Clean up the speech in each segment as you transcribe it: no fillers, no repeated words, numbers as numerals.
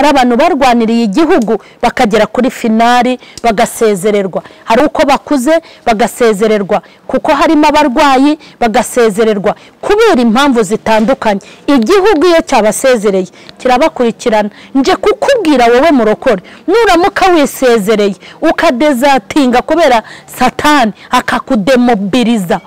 hari abantu barwaniriye igihugu bakagera kuri finali bagasezererwa, hari uko bakuze bagasezererwa, kuko harimo abarwayi bagasezererwa kubera impamvu zitandukanye. Igihugu iyo cyabasezereye kirabakurikirana. Nje kukubwira wowe murokore, nuramuka wisezereye ukadezatinga kubera Satani akakudemobiliza,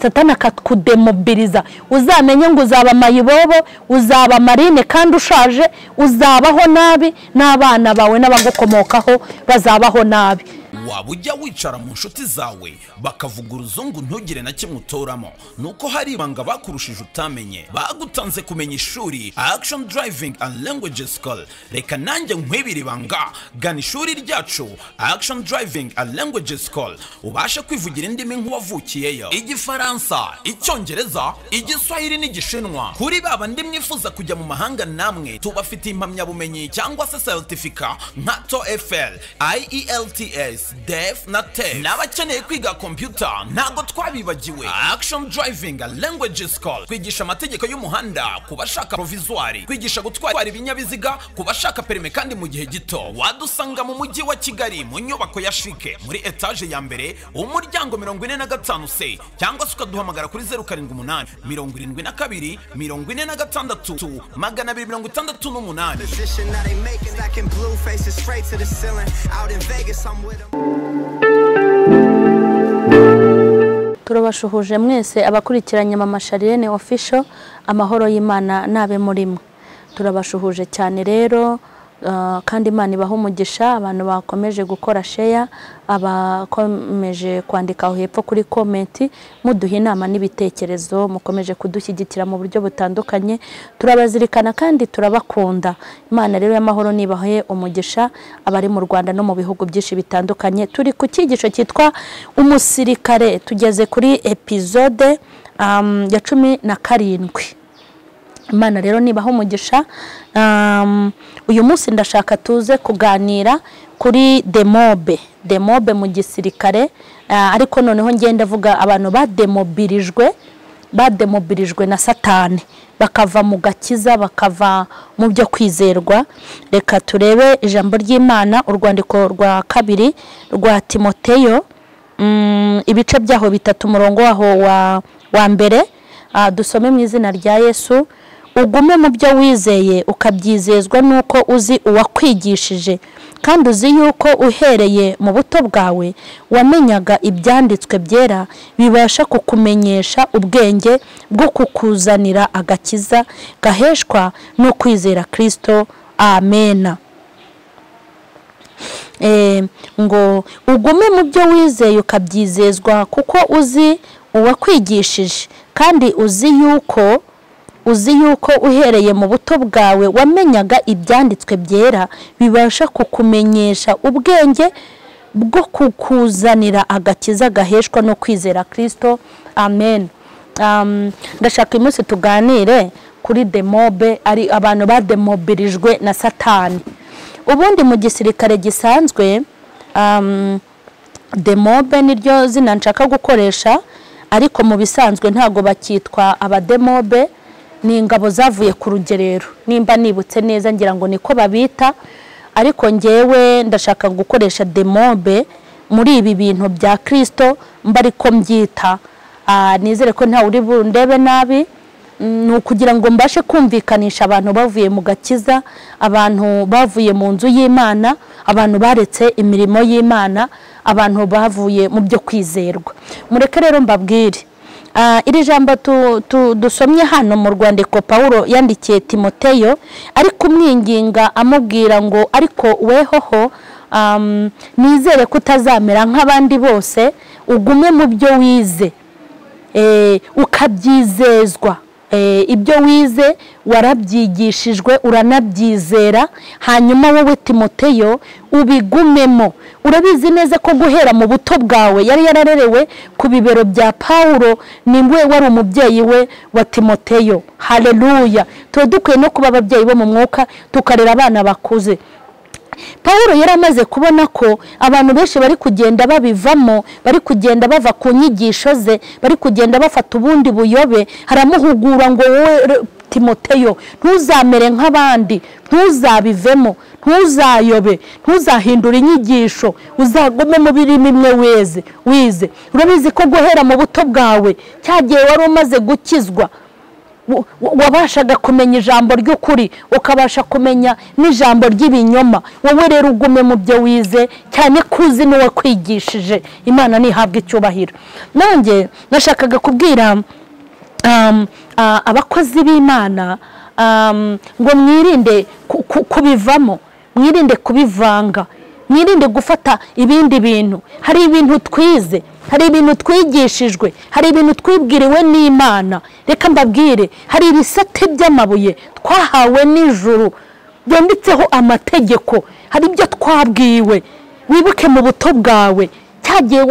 Satani akakudemobiliza, uzamenye ngo uzaba mayibobo, uzaba marine kandi ushaje, uzabaho nabi, n'abana bawe n'abagukomokaho bazabaho nabi. Waba ujya wicara mu nshuti zawe bakavuga uruzungu ntugire na kimwe utoramo, nuko hari ibanga bakurushije utamenye, bagutanze kumenya ishuri Action Driving and Language School. Reka nanjye nkwibira ibanga, gana ishuri ryacu Action Driving and Language School, ubashe kwivugira indimi nk'uwavukiyeyo: Igifaransa, Icyongereza, Igiswahili n'Igishinwa. Kuri baba ndi mwifuza kujya mu mahanga namwe, tubafite impamyabumenyi cyangwa se certificate nka TOEFL, IELTS, DEF na TEF. N'abakeneye kwiga computer ntago twabibagiwe. Action Driving and Language School kwigisha amategeko y'umuhanda kubashaka provisoire, kwigisha gutwara ibinyabiziga kubashaka perime kandi mu gihe gito. Wadusanga mu mujyi wa Kigali mu nyubako ya Shike muri etage ya mbere umuryango 45C, cyangwa se ukaduhamagara kuri 078 72 46 268. Turabashuhuje mwese abakurikiranye Mama Charlene Official, amahoro y'Imana nabe murimwe. Turabashuhuje cyane rero, kandi Imana ibaha umugisha abantu bakomeje gukora share, abakomeje kwandika aho hepfo kuri comment muduha inama n'ibitekerezo, mukomeje kudushyigikira mu buryo butandukanye. Turabazirikana kandi turabakunda. Imana rero y'amahoro nibahe umugisha abari mu Rwanda no mu bihugu byinshi bitandukanye. Turi ku cyigisho cyitwa umusirikare, tugeze kuri episode ya 17. Imana rero nibaho umugisha. Uyu munsi ndashaka tuze kuganira kuri demobe mu gisirikare, ariko noneho ngenda vuga abantu bademobirijwe na Satani bakava mu gakiza, bakava mu byo kwizerwa. Reka turebe ijambo ry'Imana, urwandiko rwa 2 rwa Timoteyo, ibice byaho 3 umurongo waho wa mbere. Dusome mu izina rya Yesu. Ugume mu byo wizeye ukabyizezwa nuko uzi uwakwigishije, kandi uzi yuko uhereye mu buto bwawe wamenyaga ibyanditswe byera bibasha kukumenyesha ubwenge bwo kukuzanira agakiza gaheshwa no kwizera Kristo. Amena. Ngo ugume mu byo wizeye ukabyizezwa kuko uzi uwakwigishije, kandi uzi yuko uhereye mu buto bwawe wamenyaga ibyanditswe byera bibasha kukumenyesha ubwenge bwo kukuzanira agakiza gaheshwa no kwizera Kristo. Amen. Ndashaka umunsi tuganire kuri demobe, ari abantu bademobirijwe na Satani. Ubundi mu gisirikare gisanzwe demobe niryo zina nshaka gukoresha, ariko mu bisanzwe ntago bakitwa abademobe, ni ingabo zavuye ku rugerero. Nimba nibutse neza ngira ngo niko babita, ariko ngewe ndashaka gukoresha demobe muri ibi bintu bya Kristo mbariko mbyita. Nizere ko nta uri bundebe nabi, nukugira ngo mbashe kumvikanisha abantu bavuye mu gakiza, abantu bavuye mu nzu y'Imana, abantu baretse imirimo y'Imana, abantu bavuye mu byo kwizerwa. Mureke rero mbabwire, iri jambo dusomye hano mu rwandiko Paulo yandikiye Timoteyo, ariko umwinginga amubwira ngo ariko wehoho nizere ko utazamera nk'abandi bose, ugume mu byo wize ukabyizezwa. Ibyo wize warabyigishijwe uranabyizera, hanyuma wowe Timoteyo ubigumemo. Urabizi neza ko guhera mu buto bwawe yari yararerewe ku bibero bya Paulo, niwe wari umubyeyi we wa Timoteyo. Haleluya. Dukwiye no kuba ababyeyi bo mu mwuka tukarera abana bakuze. Paulo yaramaze kubona ko abantu benshi bari kugenda babivamo, bari kugenda bava ku nyigisho ze, bari kugenda bafata ubundi buyobe. Haramuhugura ngo wowe Timoteyo ntuzamere nk'abandi, ntuzabivemo, ntuzayobe, ntuzahindura inyigisho, uzagume mu birimo imwe wize. Urabizi ko guhera mu buto bwawe cyagiye wari umaze gukizwa, wabashaga kumenya ijambo ry'ukuri, ukabasha kumenya n'ijambo ry'ibinyoma. Wowe rero ugume mu byo wize, cyane kuzi n'uwo kwigishije. Imana nihabwe icyubahiro. Nanjye nashakaga kubwira abakozi b'Imana ngo mwirinde kubivamo, mwirinde kubivanga, mwirinde gufata ibindi bintu. Hari ibintu twize, hari ibintu twigishijwe, hari ibintu twibwiriwe n'Imana. Reka mbabwire, hari ibisate by'amabuye twahawe n'ijuru byanditseho amategeko. Hari ibyo twabwiwe. Wibuke mu buto bwawe cyagiye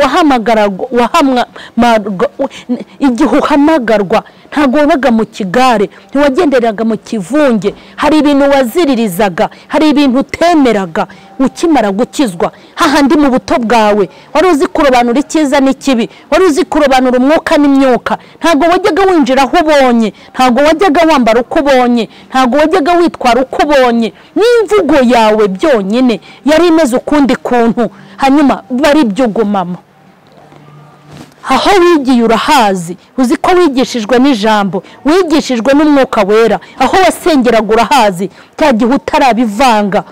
igihe uhamagarwa ntabwo wabaga mu kigare, ntiwagenderaga mu kivunge. Hari ibintu waziririzaga, hari ibintu utemeraga. Ukimara gukizwa hahandi mu buto bwawe wari uzi kurobanura icyiza n'ikibi, wari uzi kurobanura umwuka n'imyuka. Ntabwo wajyaga winjira aho ubonye, ntabwo wajyaga wambara uko ubonye, ntabwo wajyaga witwara uko ubonye. N'imvugo yawe byonyine yari imeze ukundi kuntu, hanyuma bari byo ugumamo. Aho wigiye urahazi, uzi ko wigishijwe n'ijambo, wigishijwe n'umwuka wera. Aho wasengeraga urahazi, cya gihe utarabivanga.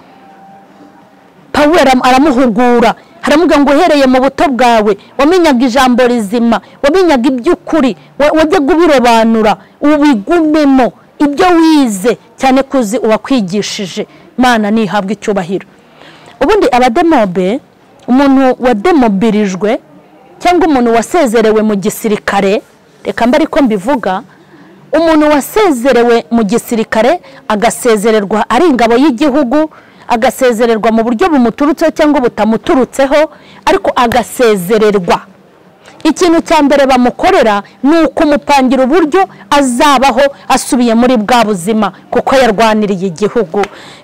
Pawulo aramuhugura, haramuga ngo uhereye mu buto bwawe wamenyaga ijambo rizima, wamenyaga iby'ukuri, wajyaga ubirobanura, ubigumemo ibyo wize, cyane kuzi uwakwigishije. Mana nihabwe icyubahiro. Ubundi abademobe, umuntu wademobirijwe cyangwa umuntu wasezerewe mu gisirikare, reka mba ariko mbivuga, umuntu wasezerewe mu gisirikare agasezererwa ari ingabo y'igihugu, agasezererwa mu buryo bumuturutseho cyangwa butamuturutseho, ariko agasezererwa. Ikintu cya mbere bamukorera ni ukumupangira uburyo azabaho asubiye muri bwa buzima, kuko yarwaniriye igihugu.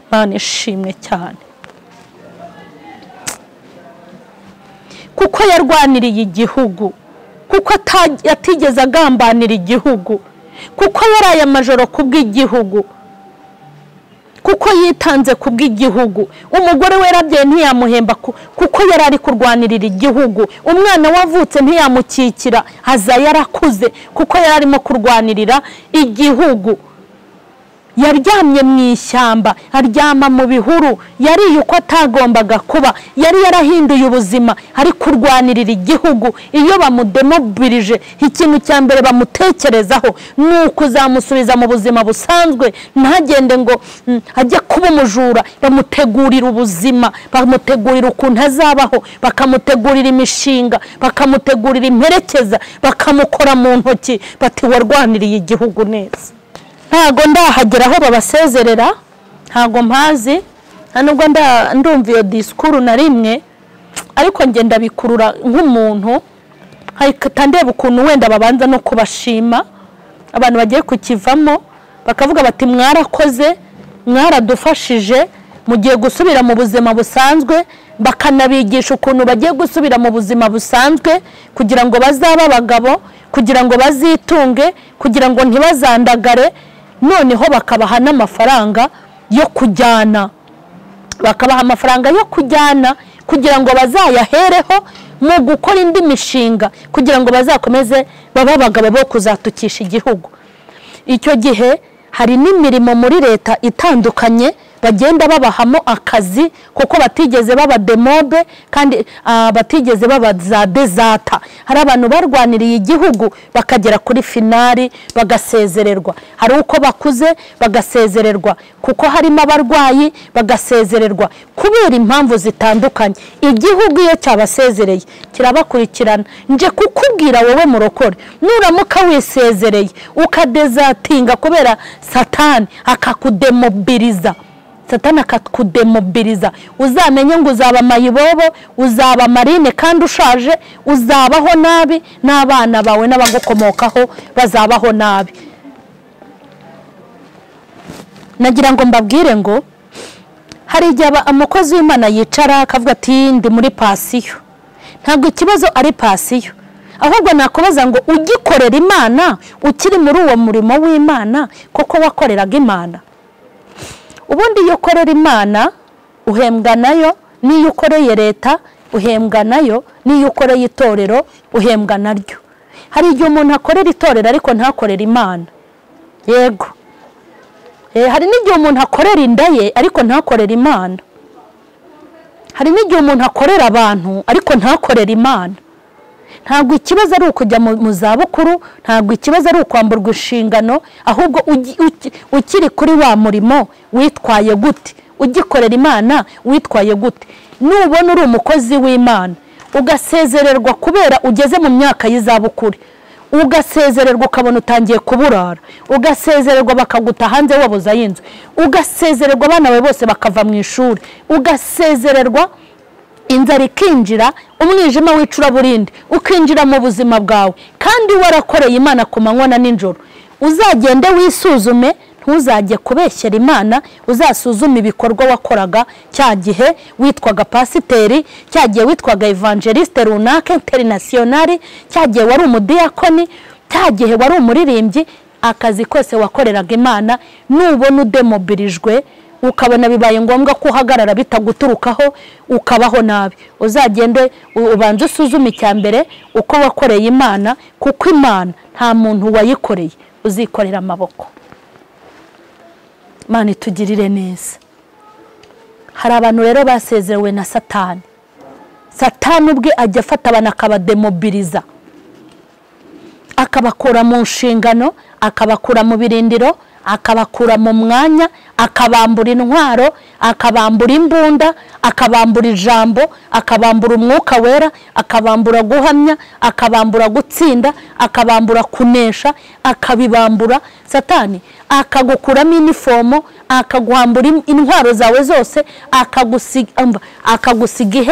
Imana ishimwe cyane. Kuko yarwaniriye igihugu, kuko atigeze agambanira igihugu, kuko yaraye amajoro kubw'igihugu, kuko yitanze kubw'igihugu. Umugore we yarabyaye ntiyamuhemba kuko yari ari kurwanirira igihugu. Umwana wavutse ntiyamukikira, haza yarakuze kuko yari arimo kurwanirira igihugu. Yaryamye mu ishyamba, aryama mu bihuru, yariye uko atagombaga kuba, yari yarahinduye ubuzima, ari kurwanirira igihugu. Iyo bamudemobirije, ikintu cya mbere bamutekerezaho ni ukuzamusubiza mu buzima busanzwe, ntagende ngo ajye kuba umujura. Bamutegurira ubuzima, bamutegurira ukuntu azabaho, bakamutegurira imishinga, bakamutegurira imperekeza, bakamukora mu ntoki, bati warwaniriye igihugu neza. Ntago ndahagera aho babasezerera, ntago mpazi, nubwo ndumva iyo disikuru na rimwe, ariko ngenda bikurura nk'umuntu, hahita ndeba ukuntu wenda babanza no kubashima abantu bagiye kukivamo, bakavuga bati mwarakoze, mwaradufashije, mugiye gusubira mu buzima busanzwe. Bakanabigisha ukuntu bagiye gusubira mu buzima busanzwe kugira ngo bazabe abagabo, kugira ngo bazitunge, kugira ngo ntibazandagare. Noneho bakabaha n'amafaranga yo kujyana, bakabaha amafaranga yo kujyana kugira ngo bazayahereho mu gukora indi mishinga, kugira ngo bazakomeze baba abagabo bo kuzatukisha igihugu. Icyo gihe hari n'imirimo muri leta itandukanye bagenda babahamo akazi, kuko batigeze baba demobe kandi batigeze baba za dezata. Hari abantu barwaniriye igihugu bakagera kuri finali bagasezererwa. Hari uko bakuze bagasezererwa, kuko harimo abarwayi bagasezererwa kubera impamvu zitandukanye. Igihugu iyo cyabasezereye kirabakurikirana. Nje kukubwira wowe murokore, nuramuka wisezereye ukadezatinga kubera Satani akakudemobiliza, Satani akakudemobiliza, uzamenye ngo uzaba mayibobo, uzaba marine kandi ushaje, uzabaho nabi, n'abana bawe n'abagukomokaho bazabaho nabi. Nagira ngo mbabwire ngo hari igihe umukozi w'Imana yicara akavuga ati ndi muri pasiyo. Ntabwo ikibazo ari pasiyo, ahubwo nakubaza ngo ugikorera Imana ukiri muri uwo murimo w'Imana koko wakoreraga Imana? Ubundi iyo ukorera Imana uhembwa nayo, niyo ukoreye leta uhembwa nayo, niyo ukoreye itorero uhembwa naryo. Hari igihe umuntu akorera itorero ariko ntakorera Imana. Yego. Hari n'igihe umuntu akorera inda ye ariko ntakorera Imana. Hari n'igihe umuntu akorera abantu ariko ntakorera Imana. Ntabwo ikibazo ari ukujya mu zabukuru, ntabwo ikibazo ari ukwamburwa inshingano, ahubwo ukiri kuri wa murimo witwaye gute, ugikorera Imana witwaye gute. Nubona uri umukozi w'Imana ugasezererwa kubera ugeze mu myaka y'izabukuru, ugasezererwa ukabona utangiye kuburara, ugasezererwa bakaguta hanze wabuza y'inzu, ugasezererwa abana bawe bose bakava mu ishuri, ugasezererwa inzara ikinjira, umwijima w'icuraburindi ukinjira mu buzima bwawe, kandi warakoreye Imana ku manywa na nijoro. Uzagende wisuzume, ntuzajye kubeshyera Imana, uzasuzume ibikorwa wakoraga cya gihe witwaga pasiteri, cya gihe witwaga evangeliste runaka internationali, cya gihe wari umudiyakoni, cya gihe wari umuririmbyi. Akazi kose wakoreraga Imana nubona udemobirijwe ukabona bibaye ngombwa ko uhagarara bitaguturukaho ukabaho nabi, uzagende ubanze usuzume icyambere uko wakoreye Imana, kuko Imana nta muntu wayikoreye uzikorera amaboko. Imana itugirire neza. Hari abantu rero basezerewe na Satani. Satani ubwe ajya afata abantu akabademobiliza, akabakura mu nshingano, akabakura mu birindiro, akabakura mu mwanya, akabambura intwaro, akabambura imbunda, akabambura ijambo, akabambura umwuka wera, akabambura guhamya, akabambura gutsinda, akabambura kunesha, akabibambura. Satani akagukuramo inifomo, akaguhambura intwaro zawe zose, akagusiga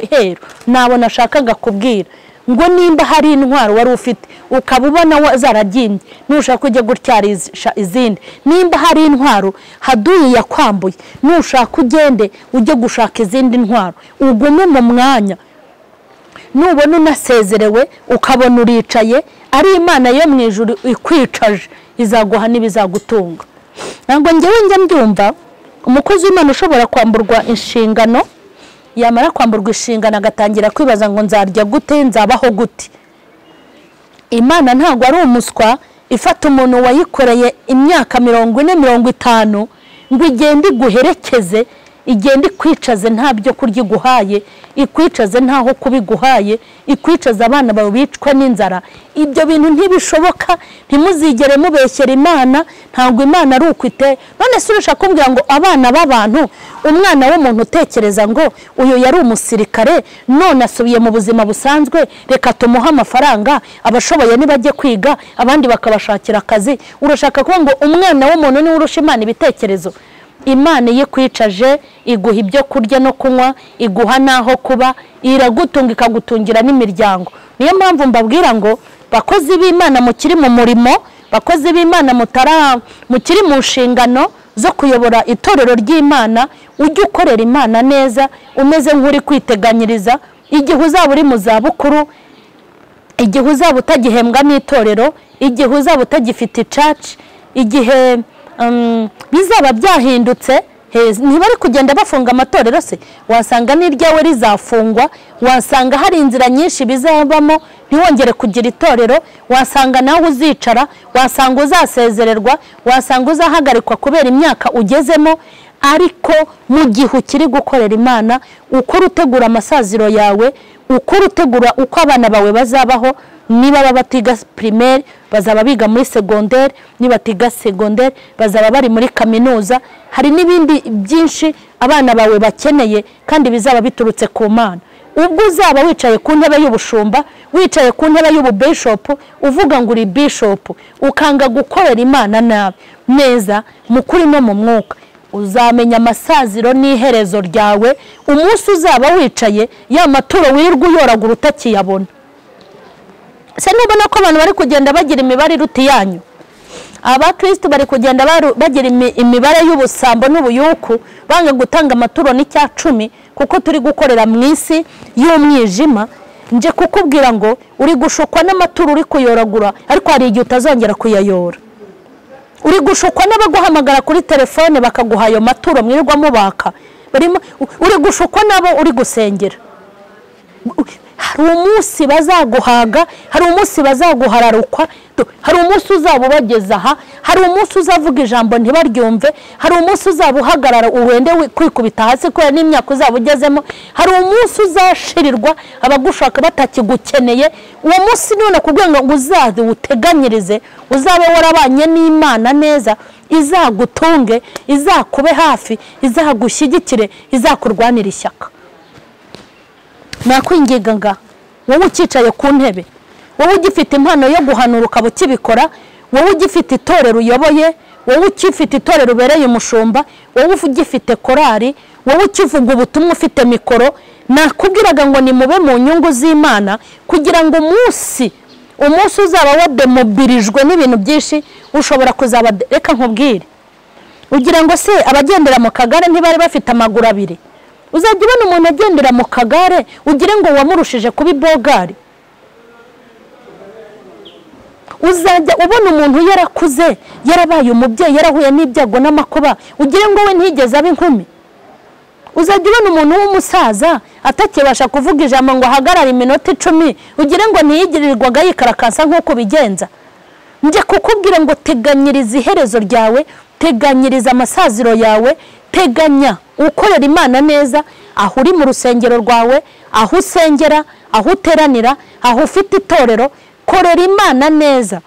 ihero. Nabo nashakaga kubwira ngo nimba hari intwaro wari ufite ukabubona zaragimbye, nushaka kujya gutyarisha izindi. Nimba hari intwaro haduye yakwambuye, nushaka ugende ujye gushaka izindi ntwaro, ugume mu mwanya. Nubona unasezerewe ukabona uricaye, ari Imana yo mu ijuru ikwicaje, izaguha n'ibizagutunga. Ntabwo njyewe njya mbyumva umukozi w'Imana ushobora kwamburwa inshingano, yamara kwamburwa inshingano agatangira kwibaza ngo nzarya gute, nzabaho gute. Imana ntabwo ari umuswa ifata umuntu wayikoreye imyaka 40-50 ngo igende iguherekeze, igende ikwicaze nta byo kurya iguhaye, ikwicaze ntaho kubiguhaye, ikwicaze abana bawe bicwa n'inzara. Ibyo bintu ntibishoboka, ntimuzigere mubeshyera Imana. Ntabwo Imana ari ukwite. None se urashaka kumbwira ngo abana b'abantu, umwana w'umuntu utekereza ngo uyu yari umusirikare none asubiye mu buzima busanzwe, reka tumuha amafaranga, abashoboye nibajye kwiga abandi bakabashakira akazi. Urashaka kuvuga ngo umwana w'umuntu ni urusha Imana ibitekerezo? Imana yikwicaje, iguha ibyo kurya no kunywa, iguha naho kuba, iragutunga ikagutungira n'imiryango. Niyo mpamvu mbabwira ngo bakozi b'Imana mukiri mu murimo, bakozi b'Imana mukiri mu nshingano zo kuyobora itorero ry'Imana, ujye ukorera Imana neza, umeze nk'uri kwiteganyiriza igihe uzaba uri mu zabukuru, igihe uzaba utagihembwa n'itorero, igihe uzaba utagifite church, igihe bizaba byahindutse. Ntibari kugenda bafunga amatorero se, wasanga n'iryawe rizafungwa, wasanga hari inzira nyinshi bizabamo ntiwongere kugira itorero, wasanga nawe uzicara, wasanga uzasezererwa, wasanga uzahagarikwa kubera imyaka ugezemo. Ariko mu gihe ukiri gukorera Imana, ukora utegura amasaziro yawe, ukora utegura uko abana bawe bazabaho. Niba baba batiga primaire bazaba biga muri secondaire, niba batiga secondaire bazaba bari muri kaminuza. Hari n'ibindi byinshi abana bawe bakeneye kandi bizaba biturutse ku Mana. Ubwo uzaba wicaye ku ntebe y'ubushumba, wicaye ku ntebe y'ububishop, uvuga ngo uri bishop, ukanga gukorera Imana nabi neza mukuri no mu mwuka, uzamenya amasaziro n'iherezo ryawe. Umunsi uzaba wicaye ya maturo wirirwa uyoragura utakiyabona. Se nubona ko abantu bari kugenda bagira imibare iruti yanyu, abakristo bari kugenda bagira imibare y'ubusambo n'ubuyuku, banga gutanga amaturo n'icya 10 kuko turi gukorera mu isi y'umwijima. nje kukubwira ngo uri gushukwa n'amaturo uri kuyoragura ariko hari igihe utazongera kuyayora. Uri gushukwa n'abaguhamagara kuri telefone bakaguha ayo maturo mwirirwa mubaka, uri gushukwa nabo uri gusengera. Hari umunsi bazaguhaga, hari umunsi bazaguhararukwa, hari umunsi uzaba ubageza aha, hari umunsi uzavuga ijambo ntibaryumve, hari umunsi uzaba uhagarara uwende kwikubita hasi kubera n'imyaka uzaba ugezemo, hari umunsi uzashirirwa abagushaka batakigukeneye. Uwo munsi none kubwira ngo uzaze uteganyirize, uzabe warabanye n'Imana neza, izagutunge, izakube hafi, izagushyigikire, izakurwanira ishyaka. Nakwinginga nga wowe ukicaye ku ntebe, wowe ugifite impano yo guhanura ukaba ukibikora, wowe ugifite itorero uyoboye, wowe ukifite itorero ubereye umushumba, wowe ugifite korari, wowe ukivuga ubutumwa ufite mikoro, nakubwiraga ngo ni mube mu nyungu z'Imana kugira ngo umunsi uzaba wademobirijwe n'ibintu byinshi ushobora kuzaba. Reka nkubwire, ugira ngo se abagendera mu kagare ntibari bafite amaguru abiri? Uzajya ubona umuntu agendera mu kagare ugire ngo wamurushije kuba ibogari. Uzajya ubona umuntu yarakuze, yarabaye umubyeyi, yarahuye n'ibyago n'amakuba, ugire ngo we ntigeze aba inkumi. Uzajya ubona umuntu w'umusaza atakibasha kuvuga ijambo ngo ahagarare iminota 10, ugire ngo ntiyigirirwaga yikarakansa nk'uko bigenza. Nje kukubwira ngo teganyiriza iherezo ryawe, teganyiriza amasaziro yawe, teganya ukorera Imana neza, aho uri mu rusengero rwawe, aho usengera, aho uteranira, aho ufite itorero, korera Imana neza.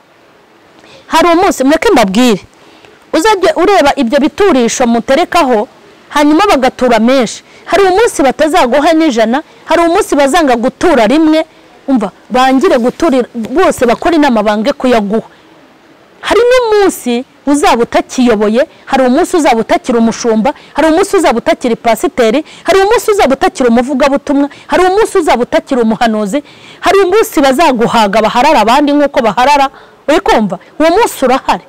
Hari umunsi mweke mbabwire, uzajye ureba ibyo biturisho muterekaho hanyuma bagatura menshi. Hari umunsi batazaguha n'ijana, hari umunsi bazanga gutura rimwe, umva bangire guturira bose bakora inama bange kuyaguha. Hari n'umunsi uzaba utakiyoboye, hari umunsi uzaba utakira umushumba, hari umunsi uzaba utakira pasiteri, hari umunsi uzaba utakira umuvugabutumwa, hari umunsi uzaba utakira umuhanuzi, hari umunsi bazaguhaga baharara abandi nk'uko baharara. Uri kumva? Uwo munsi urahari.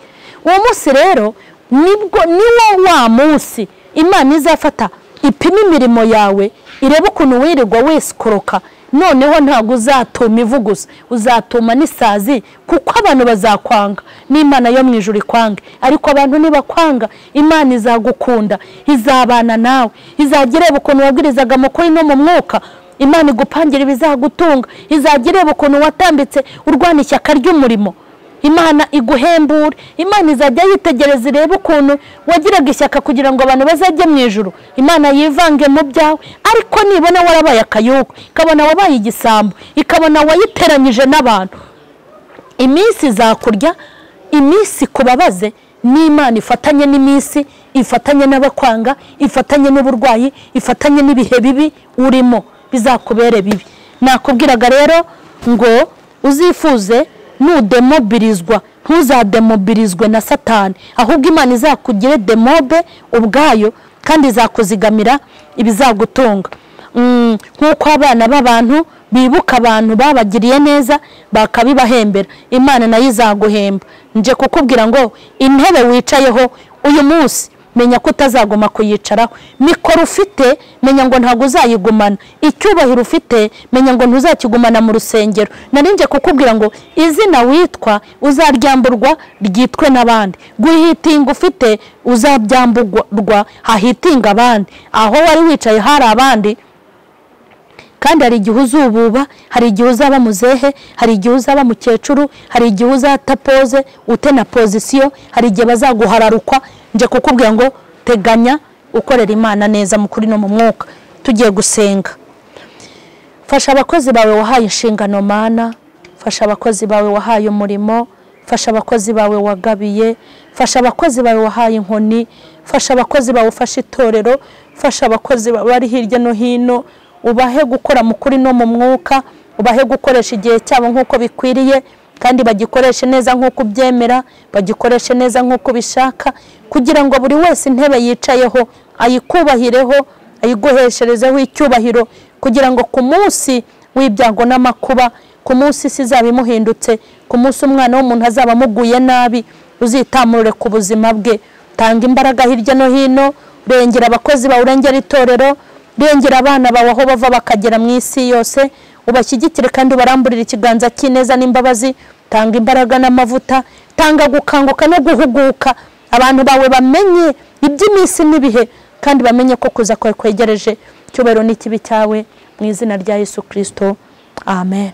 Uwo munsi rero niwo wa munsi Imana izafata ipima imirimo yawe, irebe ukuntu wirirwa wese koroka. Noneho ntago uzatuma ivuguza, uzatuma n'isazi, kuko abantu bazakwanga n'Imana yo mu ijuru ikwange. Ariko abantu nibakwanga, Imana izagukunda, izabana nawe, izagireba ukuntu wabwirizaga mu kuri no mu mwuka, Imana igupangira ibizagutunga, izagireba ukuntu watambitse urwana ishyaka ry'umurimo, Imana iguhembure. Imana izajya yitegereza irebe ukuntu wagiraga ishyaka kugira ngo abantu bazajye mu ijuru, Imana yivange mu byawe. Ariko nibona warabaye akayuko, ikabona wabaye igisambo, ikabona wayiteranyije n'abantu, iminsi izakurya, iminsi kubabaze, n'Imana ifatanye n'iminsi, ifatanye n'abakwanga, ifatanye n'uburwayi, ifatanye n'ibihe bibi urimo, bizakubere bibi. Nakubwiraga rero ngo uzifuze nudemobirizwa, ntuzademobirizwe na Satani, ahubwo Imana izakugire demobe ubwayo kandi izakuzigamira ibizagutunga. Nk'uko abana b'abantu bibuka abantu babagiriye neza bakabibahembera, Imana nayo izaguhemba. Nje kukubwira ngo intebe wicayeho uyu munsi menya ko utazagoma kuyicaraho, mikoro ufite menya ngo ntago uzayigumana, icyubahiro ufite menya ngo ntuzakigumana mu rusengero. Narinje kukubwira ngo izina witwa uzaryamburwa ryitwe n'abandi, guhitinga ufite uzabyamburwa hahitinga abandi. Aho wari wicaye hari abandi, kandi hari igihe uzububa, hari igihe uzaba muzehe, hari igihe uzaba mukecuru, hari igihe uzatapoze ute na pozisiyo, hari igihe bazaguhararukwa. Nje kukubwira ngo teganya ukorera Imana neza mu kuri no mu mwuka. Tugiye gusenga. Fasha abakozi bawe wahaye inshingano Mana, fasha abakozi bawe wahaye umurimo, fasha abakozi bawe wagabiye, fasha abakozi bawe wahaye inkoni, fasha abakozi bawe ufashe itorero, fasha abakozi bari hirya no hino, ubahe gukora mu kuri no mu mwuka, ubahe gukoresha igihe cyabo nk'uko bikwiriye, kandi bagikoreshe neza nk'uko byemera, bagikoreshe neza nk'uko bishaka, kugira ngo buri wese intebe yicayeho ayikubahireho, ayiguhesherezeho icyubahiro, kugira ngo ku munsi w'ibyago n'amakuba, ku munsi isi izaba imuhindutse, ku munsi umwana w'umuntu azaba amuguye nabi, uzitamurure ku buzima bwe. Tanga imbaraga hirya no hino, urengera abakozi bawe, urengera itorero, urengera abana bawe aho bava bakagera mu isi yose, ubashyigikire kandi ubaramburire ikiganza cy'ineza n'imbabazi. Tanga imbaraga n'amavuta, tanga gukanguka no guhuguka, abantu bawe bamenye iby'iminsi n'ibihe kandi bamenye ko kuza kwawe kwegereje. Cyubahiro n'ikibi cyawe mu izina rya Yesu Kristo, amen.